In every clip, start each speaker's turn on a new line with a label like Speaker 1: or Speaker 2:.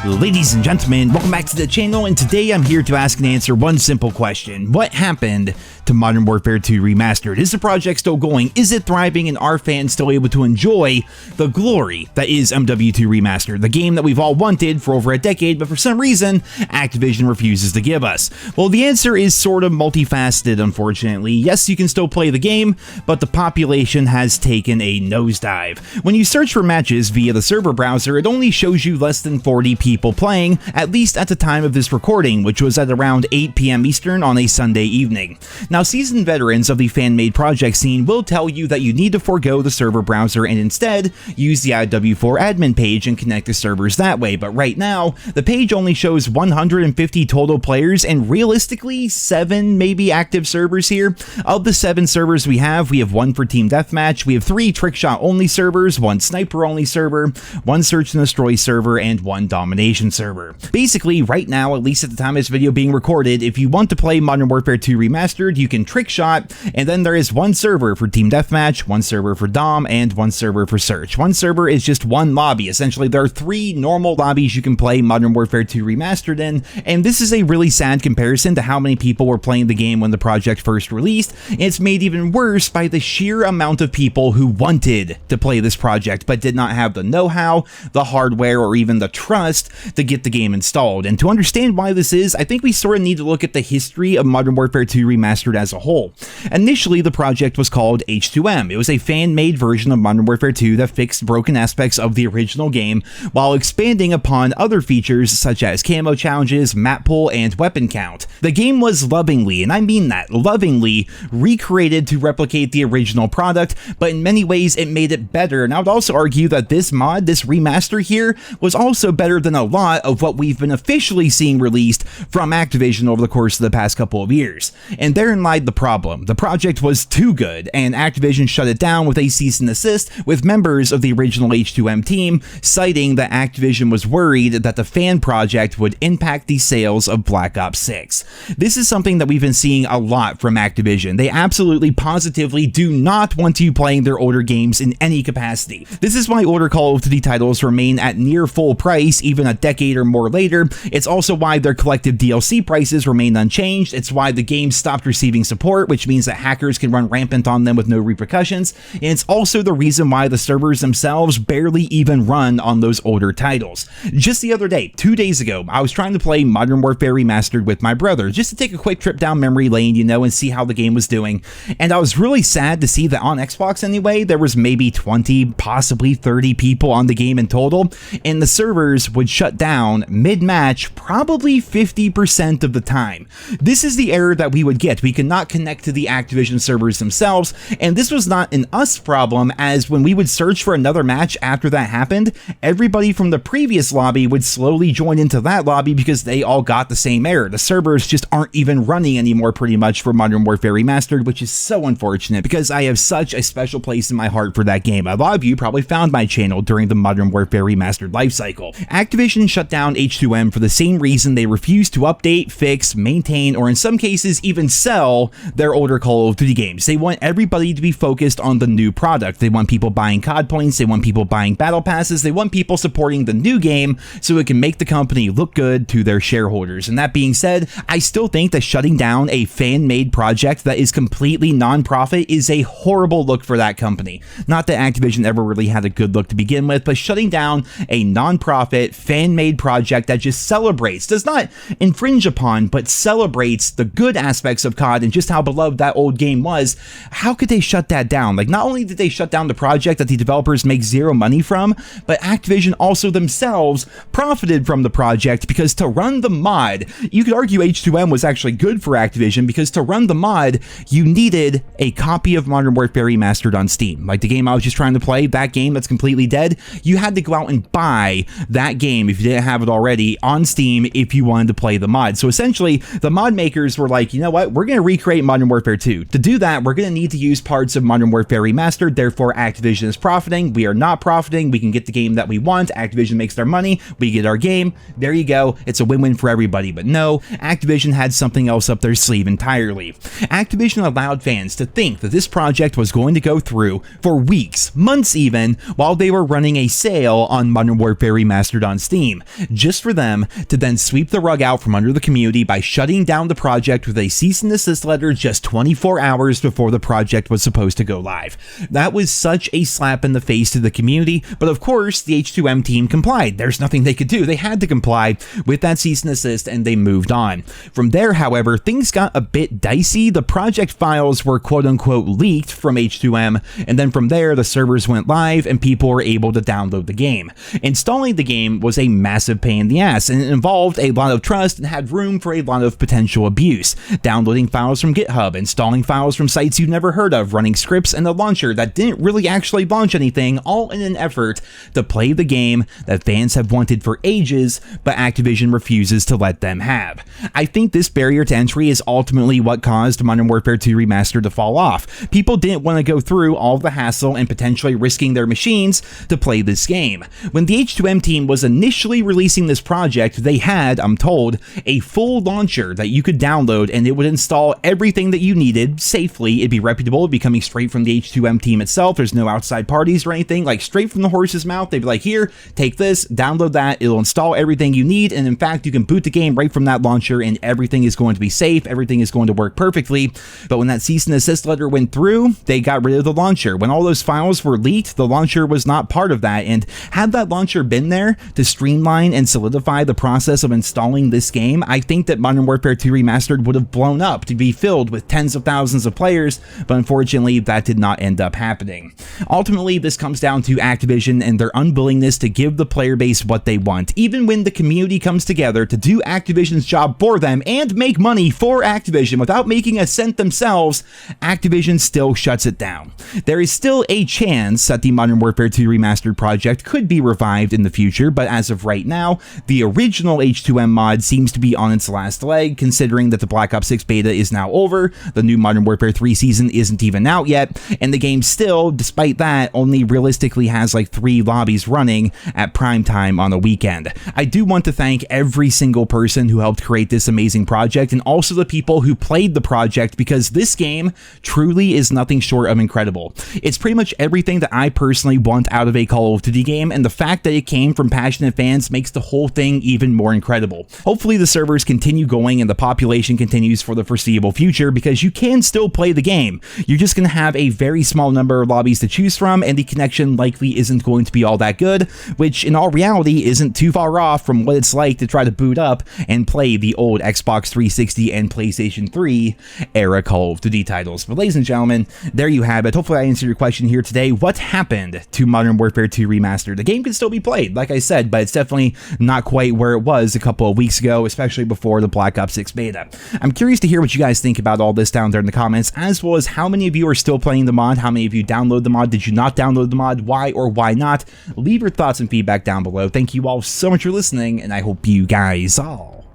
Speaker 1: Ladies and gentlemen, welcome back to the channel, and today I'm here to ask and answer one simple question. What happened to Modern Warfare 2 Remastered? Is the project still going? Is it thriving? And are fans still able to enjoy the glory that is MW2 Remastered, the game that we've all wanted for over a decade, but for some reason, Activision refuses to give us? Well, the answer is sort of multifaceted, unfortunately. Yes, you can still play the game, but the population has taken a nosedive. When you search for matches via the server browser, it only shows you less than 40 people playing, at least at the time of this recording, which was at around 8 PM Eastern on a Sunday evening. Now, seasoned veterans of the fan-made project scene will tell you that you need to forego the server browser and instead use the MW2 admin page and connect the servers that way, but right now, the page only shows 150 total players and realistically 7 maybe active servers here. Of the 7 servers we have 1 for Team Deathmatch, we have 3 trickshot only servers, 1 sniper only server, 1 search and destroy server, and 1 domination server. Basically, right now, at least at the time of this video being recorded, if you want to play Modern Warfare 2 Remastered, you can trickshot, and then there is 1 server for Team Deathmatch, 1 server for Dom, and 1 server for Search. 1 server is just 1 lobby. Essentially, there are 3 normal lobbies you can play Modern Warfare 2 Remastered in, and this is a really sad comparison to how many people were playing the game when the project first released. It's made even worse by the sheer amount of people who wanted to play this project, but did not have the know-how, the hardware, or even the trust to get the game installed. And to understand why this is, I think we sort of need to look at the history of Modern Warfare 2 Remastered as a whole. Initially, the project was called H2M. It was a fan-made version of Modern Warfare 2 that fixed broken aspects of the original game while expanding upon other features such as camo challenges, map pool, and weapon count. The game was lovingly, and I mean that, lovingly, recreated to replicate the original product, but in many ways it made it better. And I would also argue that this mod, this remaster here, was also better than a lot of what we've been officially seeing released from Activision over the course of the past couple of years. And therein lied the problem. The project was too good, and Activision shut it down with a cease and desist, with members of the original H2M team citing that Activision was worried that the fan project would impact the sales of Black Ops 6. This is something that we've been seeing a lot from Activision. They absolutely positively do not want you playing their older games in any capacity. This is why older Call of Duty titles remain at near full price even a decade or more later. It's also why their collective DLC prices remain unchanged. It's why the game stopped receiving support, which means that hackers can run rampant on them with no repercussions. And it's also the reason why the servers themselves barely even run on those older titles. Just the other day, 2 days ago, I was trying to play Modern Warfare Remastered with my brother, just to take a quick trip down memory lane, you know, and see how the game was doing. And I was really sad to see that on Xbox anyway, there was maybe 20, possibly 30 people on the game in total, and the servers would shut down mid-match probably 50% of the time. This is the error that we would get. We could not connect to the Activision servers themselves, and this was not an us problem, as when we would search for another match after that happened, everybody from the previous lobby would slowly join into that lobby because they all got the same error. The servers just aren't even running anymore pretty much for Modern Warfare Remastered, which is so unfortunate because I have such a special place in my heart for that game. A lot of you probably found my channel during the Modern Warfare Remastered lifecycle. Activision shut down H2M for the same reason they refused to update, fix, maintain, or in some cases even sell their older Call of Duty games. They want everybody to be focused on the new product. They want people buying COD points, they want people buying battle passes, they want people supporting the new game so it can make the company look good to their shareholders. And that being said, I still think that shutting down a fan-made project that is completely non-profit is a horrible look for that company. Not that Activision ever really had a good look to begin with, but shutting down a non-profit, fan-made project that just celebrates, does not infringe upon, but celebrates the good aspects of COD and just how beloved that old game was. How could they shut that down? Like, not only did they shut down the project that the developers make zero money from, but Activision also themselves profited from the project, because to run the mod, you could argue H2M was actually good for Activision, because to run the mod, you needed a copy of Modern Warfare Remastered on Steam. Like the game I was just trying to play, that game that's completely dead, you had to go out and buy that game if you didn't have it already on Steam if you wanted to play the mod. So essentially, the mod makers were like, you know what, we're going to recreate Modern Warfare 2. To do that, we're going to need to use parts of Modern Warfare Remastered, therefore Activision is profiting, we are not profiting, we can get the game that we want, Activision makes their money, we get our game, there you go, it's a win-win for everybody. But no, Activision had something else up their sleeve entirely. Activision allowed fans to think that this project was going to go through for weeks, months even, while they were running a sale on Modern Warfare Remastered on Steam, just for them to then sweep the rug out from under the community by shutting down the project with a cease and desist letter just 24 hours before the project was supposed to go live. That was such a slap in the face to the community, but of course the H2M team complied. There's nothing they could do. They had to comply with that cease and desist, and they moved on. From there, however, things got a bit dicey. The project files were quote-unquote leaked from H2M, and then from there the servers went live and people were able to download the game. Installing the game was a massive pain in the ass, and it involved a lot of trust and had room for a lot of potential abuse. Downloading files from GitHub, installing files from sites you've never heard of, running scripts and a launcher that didn't really actually launch anything, all in an effort to play the game that fans have wanted for ages, but Activision refuses to let them have. I think this barrier to entry is ultimately what caused Modern Warfare 2 Remastered to fall off. People didn't want to go through all the hassle and potentially risking their machines to play this game. When the H2M team was initially releasing this project, they had, I'm told, a full launcher that you could download and it would install everything that you needed safely. It'd be reputable, it'd be coming straight from the H2M team itself. There's no outside parties or anything, like straight from the horse's mouth. They'd be like, here, take this, download that, it'll install everything you need, and in fact, you can boot the game right from that launcher and everything is going to be safe, everything is going to work perfectly. But when that cease and desist letter went through, they got rid of the launcher. When all those files were leaked, the launcher was not part of that, and had that launcher been there to streamline and solidify the process of installing this game, I think that Modern Warfare 2 Remastered would have blown up to be filled with tens of thousands of players, but unfortunately that did not end up happening. Ultimately, this comes down to Activision and their unwillingness to give the player base what they want. Even when the community comes together to do Activision's job for them and make money for Activision without making a cent themselves, Activision still shuts it down. There is still a chance that the Modern Warfare 2 Remastered project could be revived in the future, but as of right now, the original H2M mod seems to be on its last leg, considering that the Black Ops 6 beta is now over, the new Modern Warfare 3 season isn't even out yet, and the game still, despite that, only realistically has like 3 lobbies running at prime time on the weekend. I do want to thank every single person who helped create this amazing project, and also the people who played the project, because this game truly is nothing short of incredible. It's pretty much everything that I personally want out of a Call of Duty game, and the fact that it came from passionate fans makes the whole thing even more incredible. Hopefully the servers continue going and the population continues for the foreseeable future, because you can still play the game. You're just going to have a very small number of lobbies to choose from, and the connection likely isn't going to be all that good, which in all reality isn't too far off from what it's like to try to boot up and play the old Xbox 360 and PlayStation 3 era Call of Duty titles. But ladies and gentlemen, there you have it. Hopefully I answered your question here today. What happened to Modern Warfare 2 Remastered? The game can still be played, like I said, but it's definitely not quite where it was a couple of weeks ago, especially before the Black Ops 6 beta. I'm curious to hear what you guys think about all this down there in the comments, as well as how many of you are still playing the mod, how many of you download the mod, did you not download the mod, why or why not? Leave your thoughts and feedback down below. Thank you all so much for listening, and I hope you guys all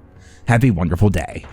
Speaker 1: have a wonderful day.